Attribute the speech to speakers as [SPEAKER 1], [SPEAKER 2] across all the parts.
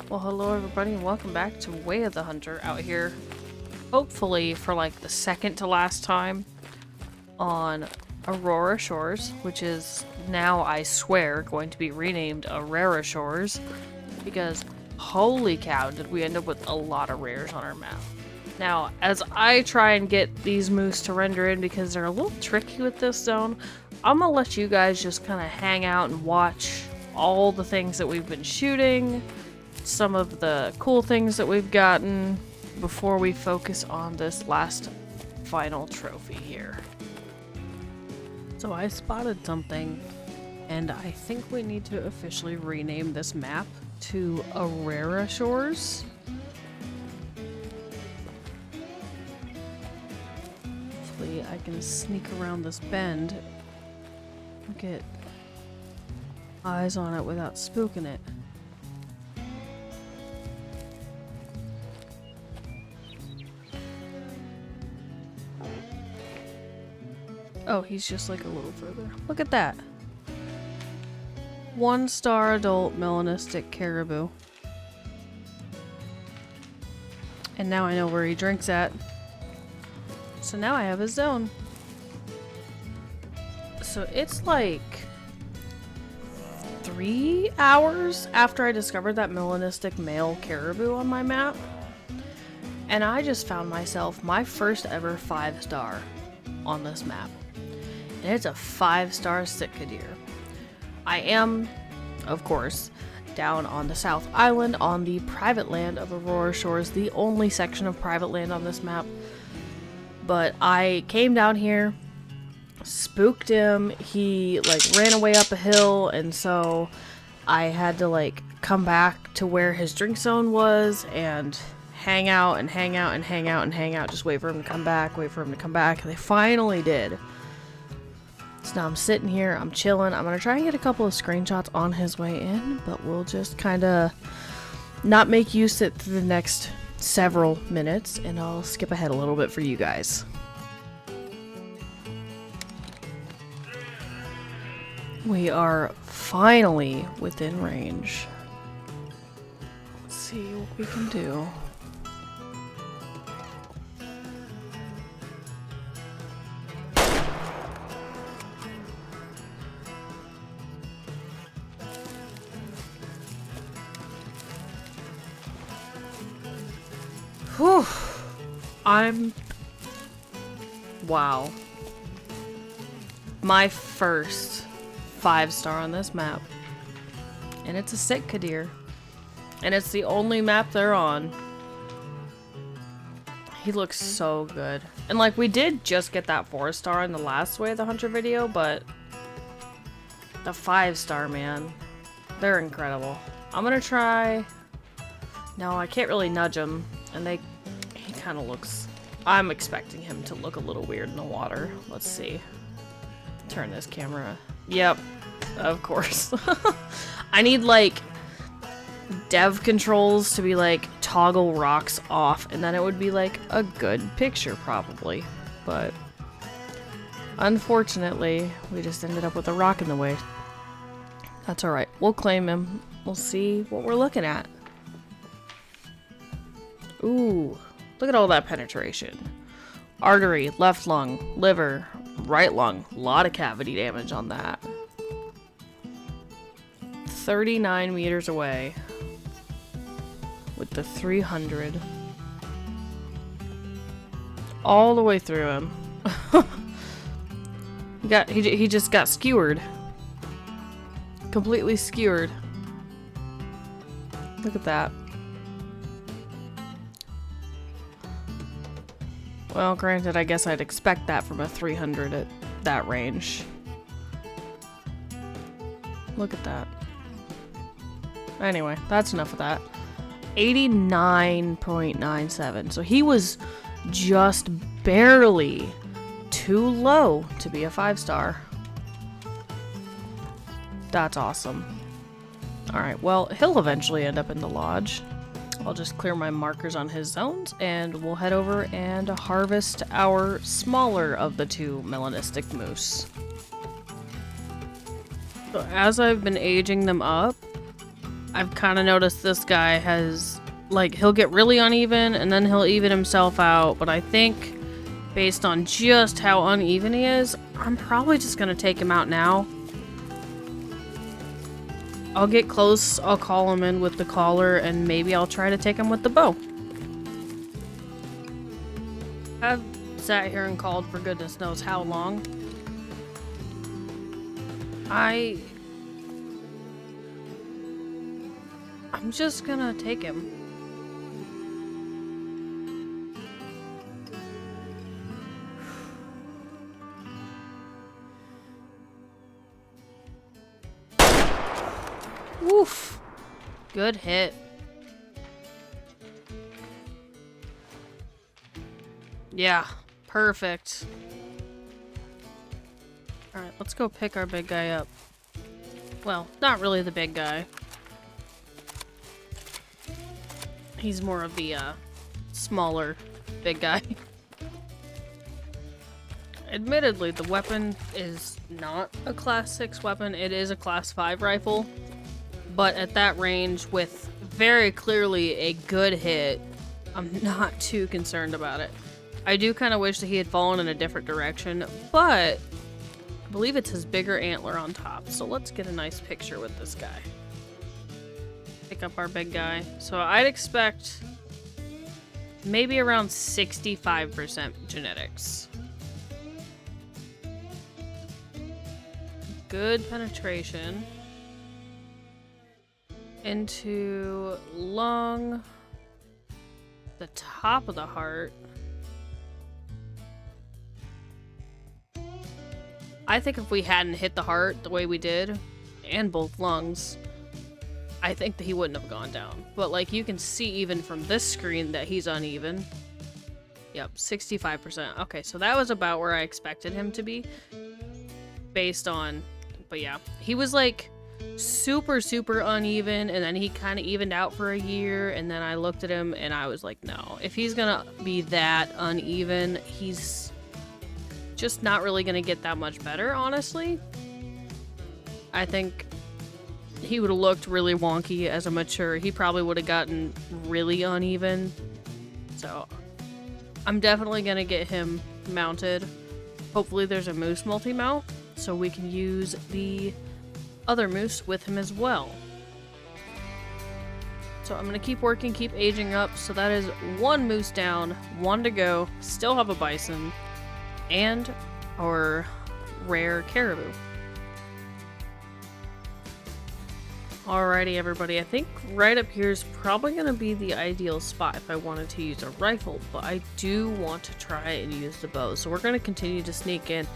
[SPEAKER 1] Well, hello everybody and welcome back to Way of the Hunter out here, hopefully for like the second to last time on Aurora Shores, which is now, I swear, going to be renamed Aurora Shores, because holy cow did we end up with a lot of rares on our map. Now, as I try and get these moose to render in because they're a little tricky with this zone, I'm gonna let you guys just kind of hang out and watch all the things that we've been shooting, some of the cool things that we've gotten before we focus on this last final trophy here. So I spotted something, and I think we need to officially rename this map to Aurora Shores. Hopefully I can sneak around this bend and get eyes on it without spooking it. Oh, he's just like a little further. Look at that. 1-star adult melanistic caribou. And now I know where he drinks at. So now I have his zone. So it's like 3 hours after I discovered that melanistic male caribou on my map. And I just found myself my first ever 5-star on this map. And it's a 5-star sitka deer. I am, of course, down on the South Island on the private land of Aurora Shores, the only section of private land on this map. But I came down here, spooked him, he like ran away up a hill, and so I had to like come back to where his drink zone was and hang out and hang out and hang out and hang out, just wait for him to come back, wait for him to come back, and they finally did. So now I'm sitting here, I'm chilling. I'm gonna try and get a couple of screenshots on his way in, but we'll just kind of not make you sit through the next several minutes, and I'll skip ahead a little bit for you guys. We are finally within range. Let's see what we can do. Whew. Wow. My first 5-star on this map. And it's a sitka deer. And it's the only map they're on. He looks so good. And like, we did just get that 4-star in the last Way of the Hunter video, but the 5-star, man, they're incredible. I'm gonna try. No, I can't really nudge him. And he kind of looks, I'm expecting him to look a little weird in the water. Let's see. Turn this camera. Yep, of course. I need like dev controls to be like toggle rocks off, and then it would be like a good picture probably. But unfortunately, we just ended up with a rock in the way. That's alright. We'll claim him. We'll see what we're looking at. Ooh, look at all that penetration. Artery, left lung, liver, right lung. A lot of cavity damage on that. 39 meters away with the 300. All the way through him. He just got skewered. Completely skewered. Look at that. Well, granted, I guess I'd expect that from a 300 at that range. Look at that. Anyway, that's enough of that. 89.97. So he was just barely too low to be a 5-star. That's awesome. Alright, well, he'll eventually end up in the lodge. I'll just clear my markers on his zones, and we'll head over and harvest our smaller of the 2 melanistic moose. So as I've been aging them up, I've kind of noticed this guy has, like, he'll get really uneven and then he'll even himself out, but I think based on just how uneven he is, I'm probably just gonna take him out now. I'll get close, I'll call him in with the collar, and maybe I'll try to take him with the bow. I've sat here and called for goodness knows how long. I'm just gonna take him. Woof. Good hit. Yeah, perfect. Alright, let's go pick our big guy up. Well, not really the big guy. He's more of the, smaller big guy. Admittedly, the weapon is not a Class 6 weapon. It is a Class 5 rifle. But at that range, with very clearly a good hit, I'm not too concerned about it. I do kind of wish that he had fallen in a different direction, but I believe it's his bigger antler on top. So let's get a nice picture with this guy. Pick up our big guy. So I'd expect maybe around 65% genetics. Good penetration. Into lung. The top of the heart. I think if we hadn't hit the heart the way we did, and both lungs, I think that he wouldn't have gone down. But like you can see even from this screen that he's uneven. Yep, 65%. Okay, so that was about where I expected him to be. Based on, but yeah, he was like super uneven, and then he kind of evened out for a year, and then I looked at him and I was like, no, if he's gonna be that uneven, he's just not really gonna get that much better, honestly. I think he would have looked really wonky as a mature. He probably would have gotten really uneven. So I'm definitely gonna get him mounted. Hopefully there's a moose multi-mount so we can use the other moose with him as well. So I'm gonna keep working, keep aging up. So that is one moose down, one to go. Still have a bison and our rare caribou. Alrighty everybody, I think right up here is probably going to be the ideal spot if I wanted to use a rifle, but I do want to try and use the bow. So we're going to continue to sneak in,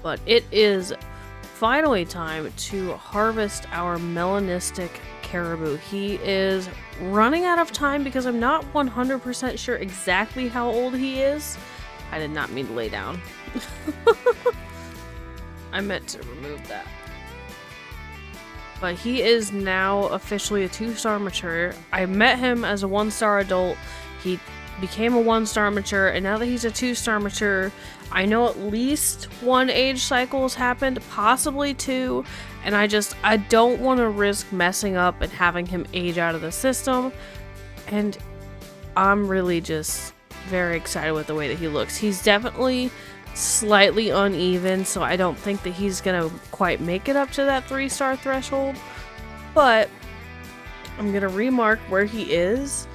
[SPEAKER 1] but it is finally time to harvest our melanistic caribou. He is running out of time because I'm not 100% sure exactly how old he is. I did not mean to lay down. I meant to remove that. But he is now officially a 2-star mature. I met him as a 1-star adult. He became a 1-star mature, and now that he's a 2-star mature, I know at least 1 age cycle has happened, possibly 2, and I don't want to risk messing up and having him age out of the system, and I'm really just very excited with the way that he looks. He's definitely slightly uneven, so I don't think that he's gonna quite make it up to that 3-star threshold, but I'm gonna remark where he is,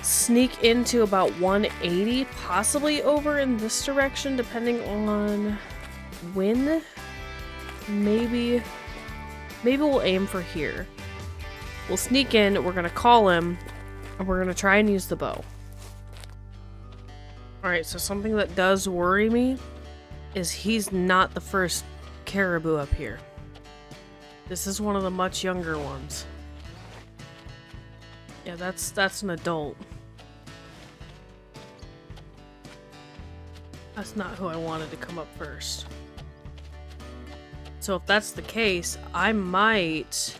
[SPEAKER 1] sneak into about 180, possibly over in this direction depending on when. Maybe we'll aim for here. We'll sneak in, we're gonna call him, and we're gonna try and use the bow. Alright, so something that does worry me is he's not the first caribou up here. This is one of the much younger ones. Yeah, that's an adult. That's not who I wanted to come up first. So if that's the case, I might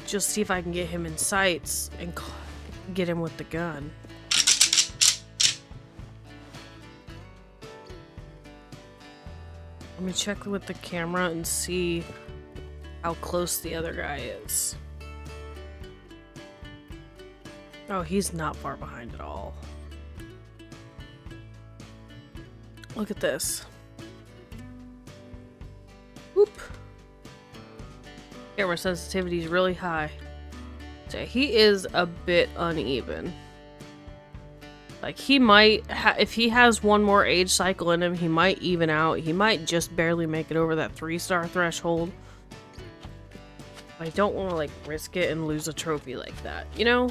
[SPEAKER 1] just see if I can get him in sights and get him with the gun. Let me check with the camera and see how close the other guy is. Oh, he's not far behind at all. Look at this. Whoop. Camera sensitivity is really high. So he is a bit uneven. Like, he might, if he has one more age cycle in him, he might even out. He might just barely make it over that 3-star threshold. I don't want to, like, risk it and lose a trophy like that, you know?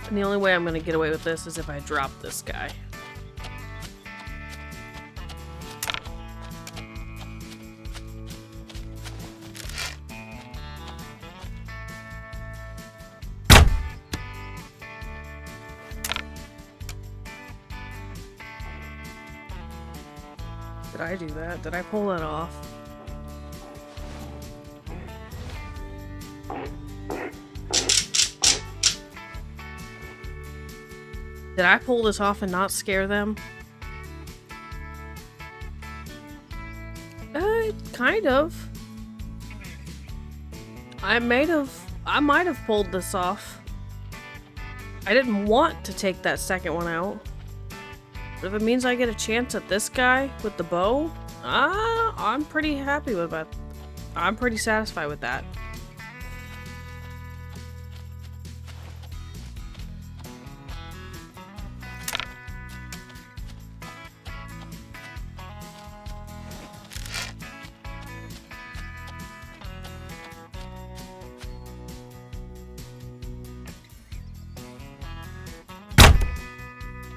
[SPEAKER 1] And the only way I'm going to get away with this is if I drop this guy. Did I do that? Did I pull that off? Did I pull this off and not scare them? Kind of. I might have pulled this off. I didn't want to take that second one out. But if it means I get a chance at this guy with the bow, I'm pretty happy with that. I'm pretty satisfied with that.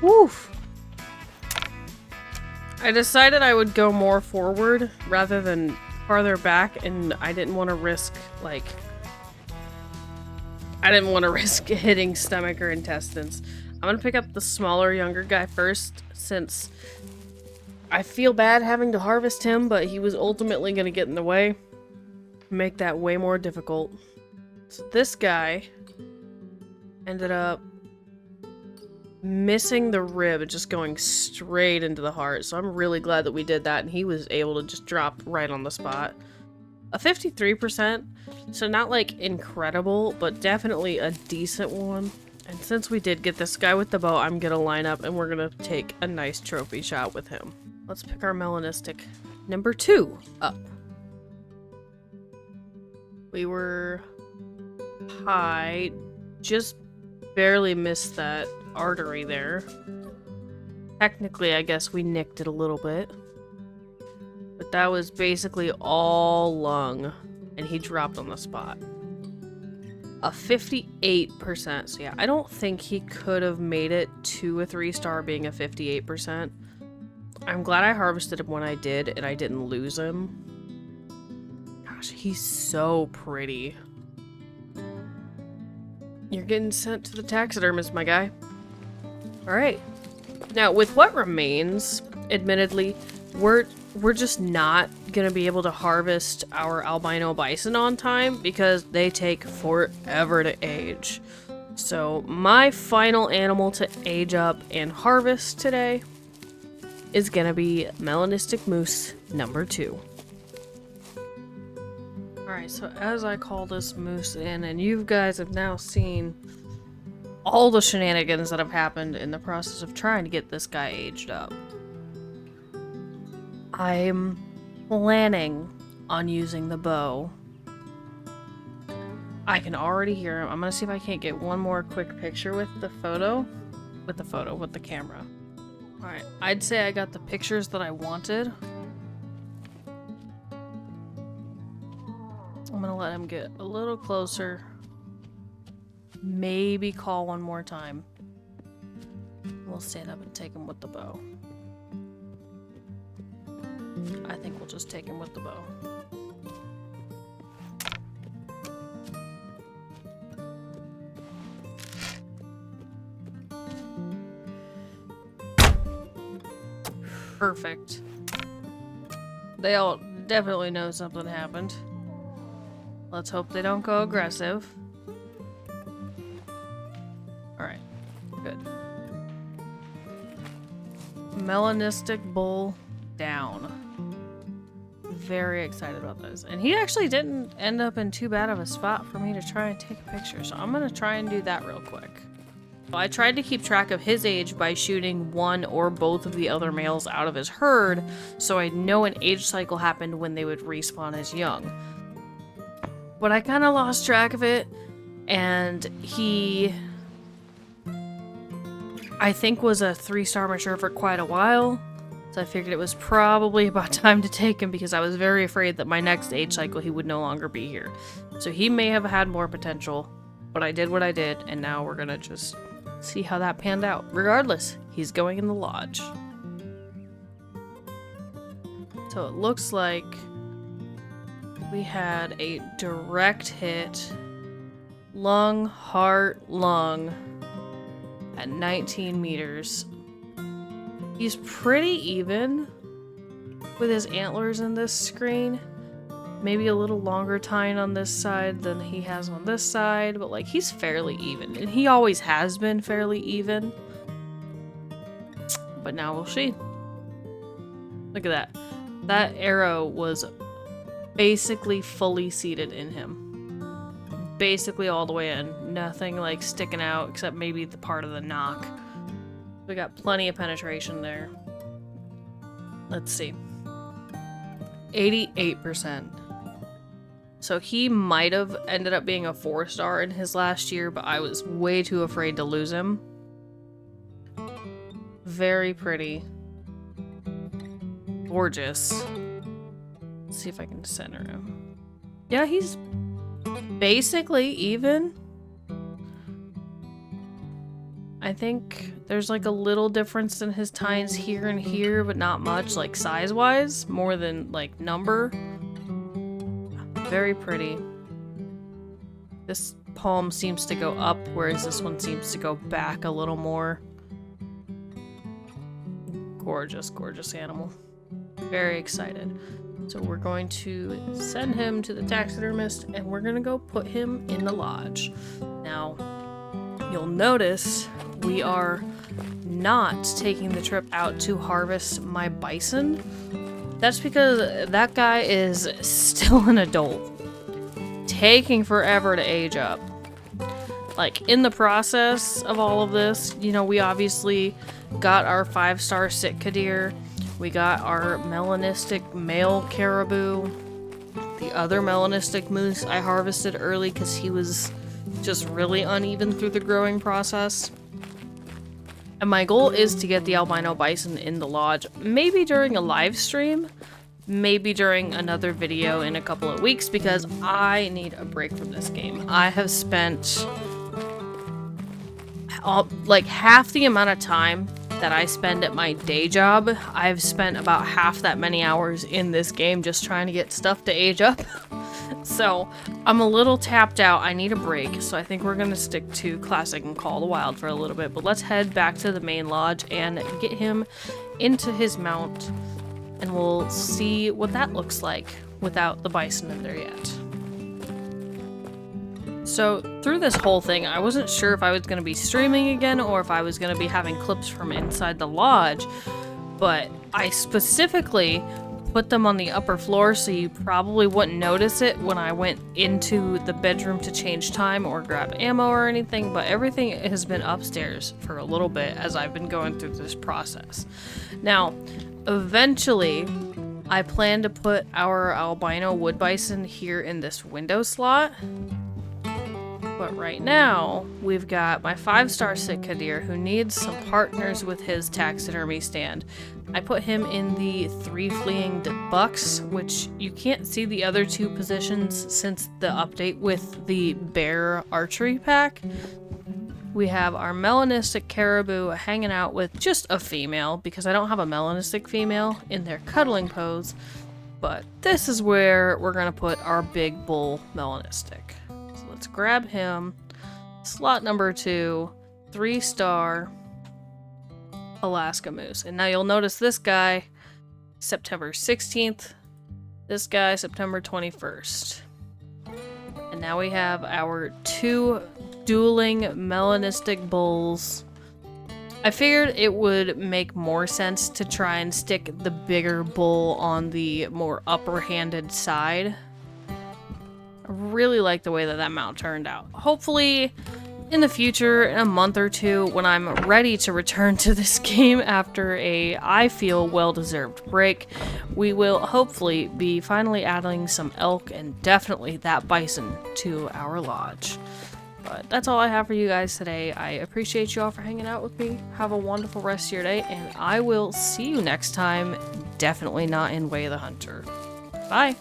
[SPEAKER 1] Woof. I decided I would go more forward rather than farther back, and I didn't want to risk, like, hitting stomach or intestines. I'm gonna pick up the smaller, younger guy first, since I feel bad having to harvest him, but he was ultimately gonna get in the way. Make that way more difficult. So this guy ended up missing the rib and just going straight into the heart, so I'm really glad that we did that, and he was able to just drop right on the spot. A 53%, so not like incredible, but definitely a decent one. And since we did get this guy with the bow, I'm gonna line up and we're gonna take a nice trophy shot with him. Let's pick our melanistic number 2 up. We were high, just barely missed that artery there. Technically, I guess we nicked it a little bit. But that was basically all lung, and he dropped on the spot. A 58%, so yeah, I don't think he could have made it to a 3-star being a 58%. I'm glad I harvested him when I did, and I didn't lose him. Gosh, he's so pretty. You're getting sent to the taxidermist, my guy. Alright. Now, with what remains, admittedly, we're just not gonna be able to harvest our albino bison on time because they take forever to age. So, my final animal to age up and harvest today is gonna be melanistic moose number 2. Alright, so as I call this moose in, and you guys have now seen all the shenanigans that have happened in the process of trying to get this guy aged up, I'm planning on using the bow. I can already hear him. I'm gonna see if I can't get one more quick picture with the camera. Alright, I'd say I got the pictures that I wanted. I'm gonna let him get a little closer. Maybe call one more time. We'll stand up and take him with the bow. I think we'll just take him with the bow. Perfect. They all definitely know something happened. Let's hope they don't go aggressive. Alright, good. Melanistic bull down. very excited about this. And he actually didn't end up in too bad of a spot for me to try and take a picture, so I'm gonna try and do that real quick. I tried to keep track of his age by shooting one or both of the other males out of his herd, so I'd know an age cycle happened when they would respawn as young. But I kind of lost track of it, and he, I think, was a 3-star mature for quite a while, so I figured it was probably about time to take him because I was very afraid that my next age cycle he would no longer be here. So he may have had more potential, but I did what I did, and now we're gonna just see how that panned out. Regardless, he's going in the lodge. So it looks like we had a direct hit, lung, heart, lung, at 19 meters. He's pretty even with his antlers in this screen. Maybe a little longer tine on this side than he has on this side, but like he's fairly even, and he always has been fairly even. But now we'll see. Look at that. That arrow was basically fully seated in him. Basically all the way in. Nothing like sticking out except maybe the part of the knock. We got plenty of penetration there. Let's see. 88%. So he might have ended up being a 4-star in his last year, but I was way too afraid to lose him. Very pretty. Gorgeous. Let's see if I can center him. Yeah, he's basically even. I think there's like a little difference in his tines here and here, but not much, like size-wise, more than like number. Very pretty. This palm seems to go up, whereas this one seems to go back a little more. Gorgeous, gorgeous animal. Very excited. So we're going to send him to the taxidermist, and we're gonna go put him in the lodge. Now, you'll notice we are not taking the trip out to harvest my bison. That's because that guy is still an adult. Taking forever to age up. Like, in the process of all of this, you know, we obviously got our 5-star sitka deer. We got our melanistic male caribou. The other melanistic moose I harvested early because he was just really uneven through the growing process. And my goal is to get the albino bison in the lodge, maybe during a live stream, maybe during another video in a couple of weeks, because I need a break from this game. I have spent like half the amount of time that I spend at my day job. I've spent about half that many hours in this game just trying to get stuff to age up. So I'm a little tapped out. I need a break, so I think we're gonna stick to Classic and Call of the Wild for a little bit. But let's head back to the main lodge and get him into his mount, and we'll see what that looks like without the bison in there yet. So through this whole thing, I wasn't sure if I was going to be streaming again or if I was going to be having clips from inside the lodge, but I specifically put them on the upper floor so you probably wouldn't notice it when I went into the bedroom to change time or grab ammo or anything, but everything has been upstairs for a little bit as I've been going through this process. Now, eventually, I plan to put our albino wood bison here in this window slot. But right now, we've got my 5-star sitka deer who needs some partners with his taxidermy stand. I put him in the 3 fleeing bucks, which you can't see the other 2 positions since the update with the bear archery pack. We have our melanistic caribou hanging out with just a female, because I don't have a melanistic female in their cuddling pose. But this is where we're going to put our big bull melanistic. Let's grab him. Slot number 2, 3-star Alaska moose. And now you'll notice this guy, September 16th. This guy, September 21st. And now we have our 2 dueling melanistic bulls. I figured it would make more sense to try and stick the bigger bull on the more upper-handed side. I really like the way that that mount turned out. Hopefully, in the future, in a month or two, when I'm ready to return to this game after I feel, well-deserved break, we will hopefully be finally adding some elk and definitely that bison to our lodge. But that's all I have for you guys today. I appreciate you all for hanging out with me. Have a wonderful rest of your day, and I will see you next time. Definitely not in Way of the Hunter. Bye!